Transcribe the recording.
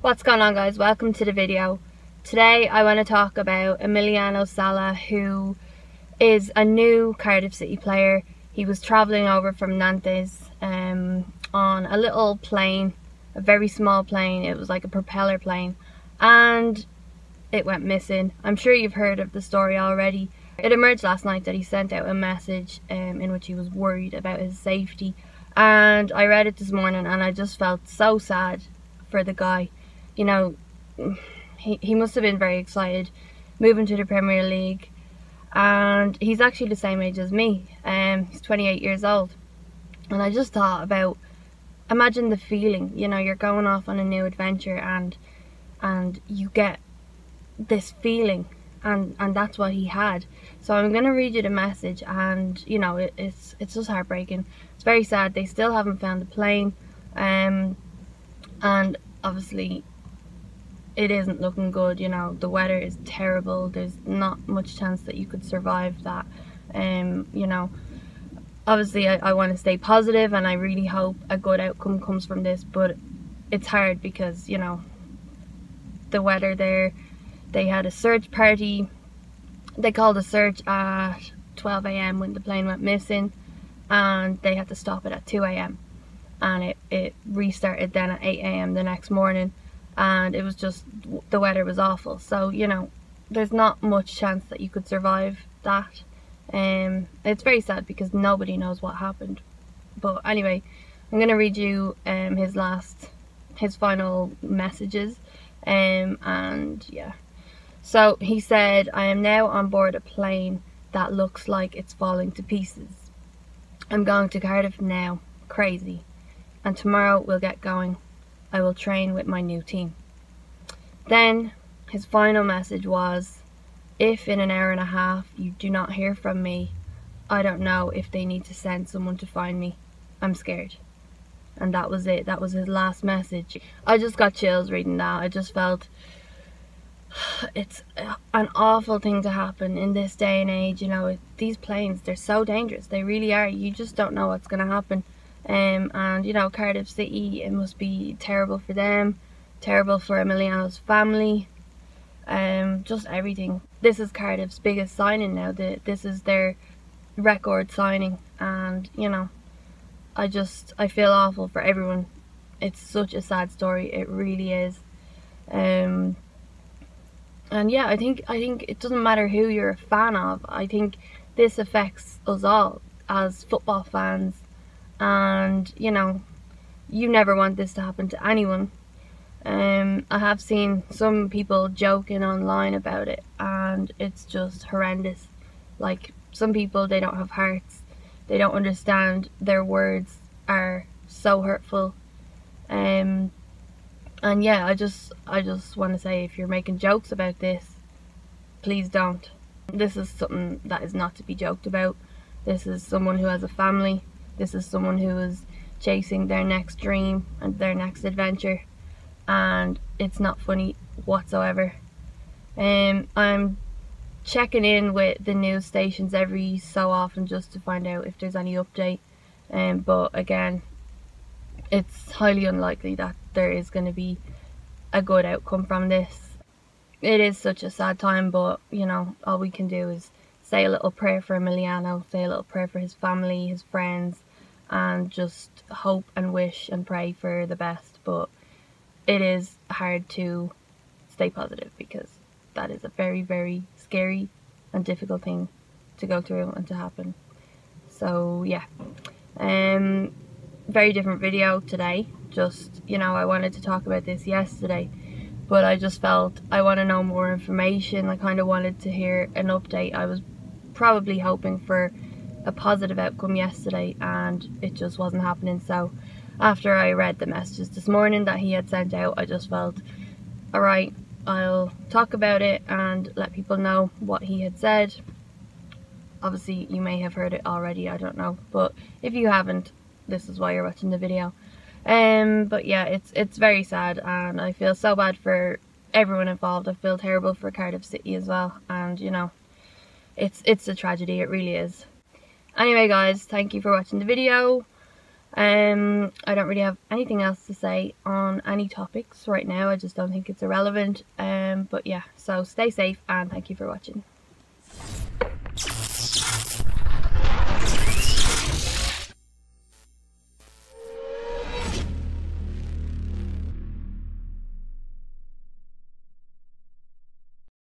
What's going on, guys? Welcome to the video. Today I want to talk about Emiliano Sala, who is a new Cardiff City player. He was travelling over from Nantes on a little plane, a very small plane. It was like a propeller plane, and it went missing. I'm sure you've heard of the story already. It emerged last night that he sent out a message in which he was worried about his safety, and I read it this morning and I just felt so sad for the guy. You know, he must have been very excited moving to the Premier League, and he's actually the same age as me. He's 28 years old, and I just thought about, imagine the feeling, you know, you're going off on a new adventure and you get this feeling, and that's what he had. So I'm gonna read you the message, and you know, it's just heartbreaking. It's very sad. They still haven't found the plane, and obviously it isn't looking good. You know, the weather is terrible. There's not much chance that you could survive that. You know, obviously I want to stay positive, and I really hope a good outcome comes from this, but it's hard because, you know, the weather there. They had a search party. They called a search at 12 AM when the plane went missing, and they had to stop it at 2 AM, and it restarted then at 8 AM the next morning. And it was just, the weather was awful. So, you know, there's not much chance that you could survive that. It's very sad because nobody knows what happened. But anyway, I'm going to read you his final messages. And yeah. So he said, "I am now on board a plane that looks like it's falling to pieces. I'm going to Cardiff now. Crazy. And tomorrow we'll get going. I will train with my new team." Then his final message was, "If in an hour and a half you do not hear from me, I don't know if they need to send someone to find me. I'm scared." And that was it. That was his last message. I just got chills reading that. I just felt it's an awful thing to happen in this day and age. You know, these planes, they're so dangerous. They really are. You just don't know what's going to happen. And you know, Cardiff City, it must be terrible for them, terrible for Emiliano's family, just everything. This is Cardiff's biggest signing now. This is their record signing, and you know, I feel awful for everyone. It's such a sad story, it really is. And yeah, I think it doesn't matter who you're a fan of. I think this affects us all as football fans. And you know, you never want this to happen to anyone. I have seen some people joking online about it, and it's just horrendous. Like, some people, they don't have hearts. They don't understand. Their words are so hurtful. And yeah, I just want to say, if you're making jokes about this, please don't. This is something that is not to be joked about. This is someone who has a family. This is someone who is chasing their next dream and their next adventure, and it's not funny whatsoever. I'm checking in with the news stations every so often just to find out if there's any update, but again, it's highly unlikely that there is going to be a good outcome from this. It is such a sad time, but you know, all we can do is say a little prayer for Emiliano, say a little prayer for his family, his friends, and just hope and wish and pray for the best. But it is hard to stay positive because that is a very, very scary and difficult thing to go through and to happen. So yeah, very different video today. Just, you know, I wanted to talk about this yesterday, but I just felt I want to know more information. I kind of wanted to hear an update. I was probably hoping for a positive outcome yesterday, and it just wasn't happening. So after I read the messages this morning that he had sent out, I just felt, alright, I'll talk about it and let people know what he had said. Obviously you may have heard it already, I don't know, but if you haven't, this is why you're watching the video. But yeah, it's very sad, and I feel so bad for everyone involved. I feel terrible for Cardiff City as well, and you know, it's a tragedy, it really is. Anyway guys, thank you for watching the video. I don't really have anything else to say on any topics right now. I just don't think it's irrelevant. But yeah, so stay safe and thank you for watching.